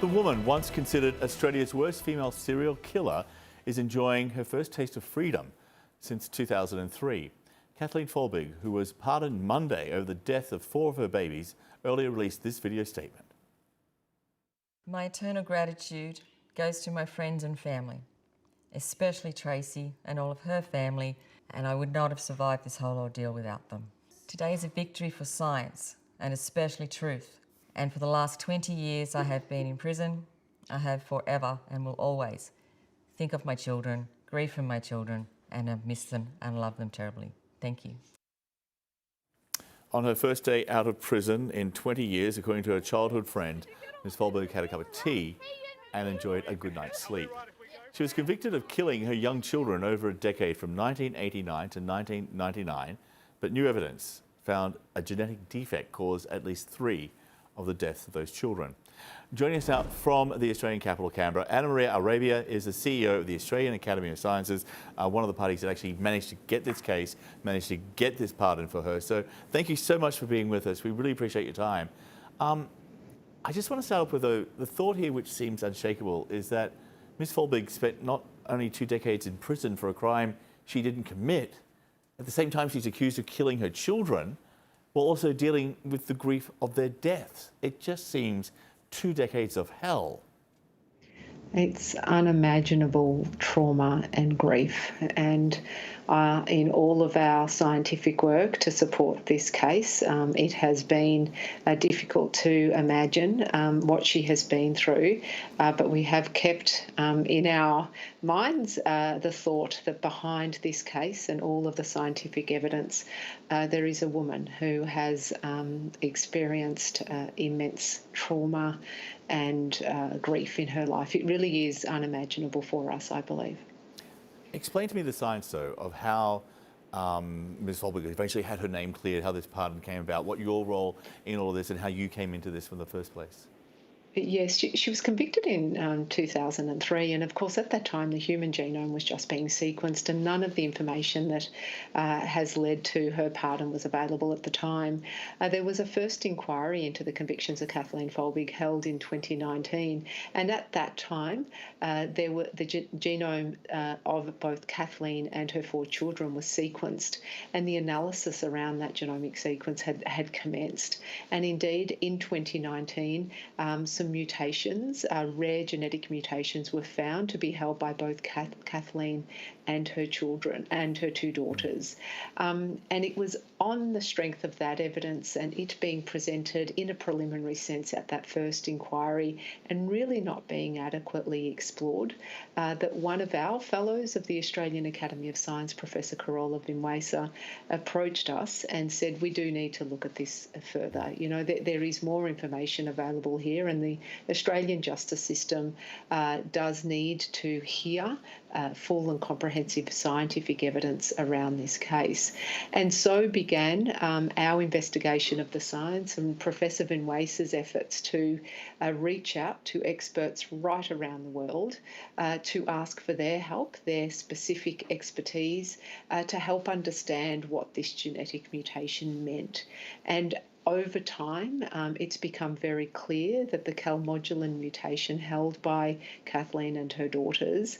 The woman, once considered Australia's worst female serial killer, is enjoying her first taste of freedom since 2003. Kathleen Folbigg, who was pardoned Monday over the death of 4 of her babies, earlier released this video statement. My eternal gratitude goes to my friends and family, especially Tracy and all of her family, and I would not have survived this whole ordeal without them. Today is a victory for science and especially truth. And for the last 20 years I have been in prison. I have forever and will always think of my children, grieve for my children, and have missed them and love them terribly. Thank you. On her first day out of prison in 20 years, according to her childhood friend, Ms. Folbigg had a cup of tea and enjoyed a good night's sleep. She was convicted of killing her young children over a decade from 1989 to 1999, but new evidence found a genetic defect caused at least 3 of the deaths of those children. Joining us now from the Australian capital, Canberra, Anna Maria Arabia is the CEO of the Australian Academy of Sciences, one of the parties that actually managed to get this case, managed to get this pardon for her. So thank you so much for being with us. We really appreciate your time. I just want to start off with the thought here, which seems unshakable, is that Ms. Folbigg spent not only 2 decades in prison for a crime she didn't commit, at the same time she's accused of killing her children, while also dealing with the grief of their deaths. It just seems 2 decades of hell. It's unimaginable trauma and grief, and in all of our scientific work to support this case, it has been difficult to imagine what she has been through, but we have kept in our minds the thought that behind this case and all of the scientific evidence, there is a woman who has experienced immense trauma and grief in her life. It really is unimaginable for us, I believe. Explain to me the science, though, of how Ms. Folbigg eventually had her name cleared, how this pardon came about, what your role in all of this and how you came into this in the first place. Yes, she was convicted in 2003, and of course at that time the human genome was just being sequenced and none of the information that has led to her pardon was available at the time. There was a first inquiry into the convictions of Kathleen Folbigg held in 2019, and at that time the genome of both Kathleen and her 4 children was sequenced, and the analysis around that genomic sequence had commenced. And indeed in 2019 some mutations, rare genetic mutations, were found to be held by both Kathleen and her children and her 2 daughters. And it was on the strength of that evidence and it being presented in a preliminary sense at that first inquiry and really not being adequately explored that one of our fellows of the Australian Academy of Science, Professor Carola Vinuesa, approached us and said, we do need to look at this further. You know, there is more information available here, and the Australian justice system does need to hear full and comprehensive scientific evidence around this case. And so began our investigation of the science and Professor Vinuesa's efforts to reach out to experts right around the world to ask for their help, their specific expertise, to help understand what this genetic mutation meant. And over time, it's become very clear that the calmodulin mutation held by Kathleen and her daughters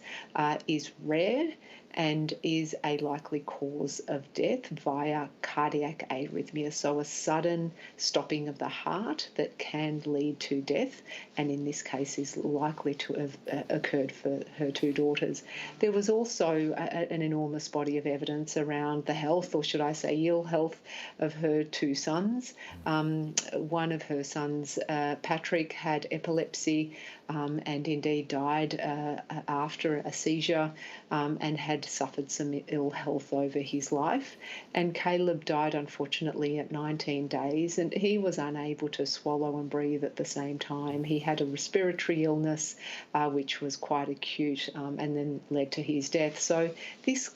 is rare and is a likely cause of death via cardiac arrhythmia, so a sudden stopping of the heart that can lead to death, and in this case is likely to have occurred for her 2 daughters. There was also an enormous body of evidence around the health, or should I say ill health, of her 2 sons. One of her sons, Patrick, had epilepsy and indeed died after a seizure and had suffered some ill health over his life. And Caleb died, unfortunately, at 19 days, and he was unable to swallow and breathe at the same time. He had a respiratory illness, which was quite acute and then led to his death. So this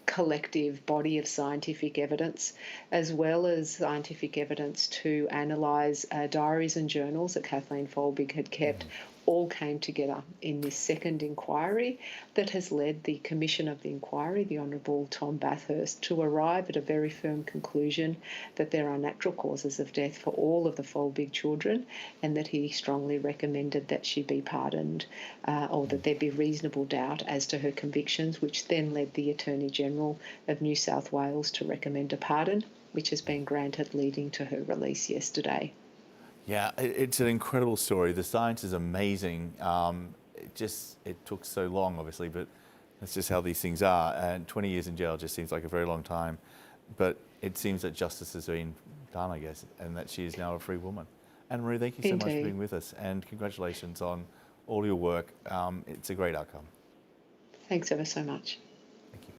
collective body of scientific evidence, as well as scientific evidence to analyse diaries and journals that Kathleen Folbigg had kept, all came together in this second inquiry that has led the Commission of the Inquiry, the Honourable Tom Bathurst, to arrive at a very firm conclusion that there are natural causes of death for all of the Folbigg children, and that he strongly recommended that she be pardoned, or that there be reasonable doubt as to her convictions, which then led the Attorney-General of New South Wales to recommend a pardon, which has been granted, leading to her release yesterday. Yeah, it's an incredible story. The science is amazing. It took so long, obviously, but that's just how these things are. And 20 years in jail just seems like a very long time. But it seems that justice has been done, I guess, and that she is now a free woman. Anne Marie, thank you so much for being with us, and congratulations on all your work. It's a great outcome. Thanks ever so much.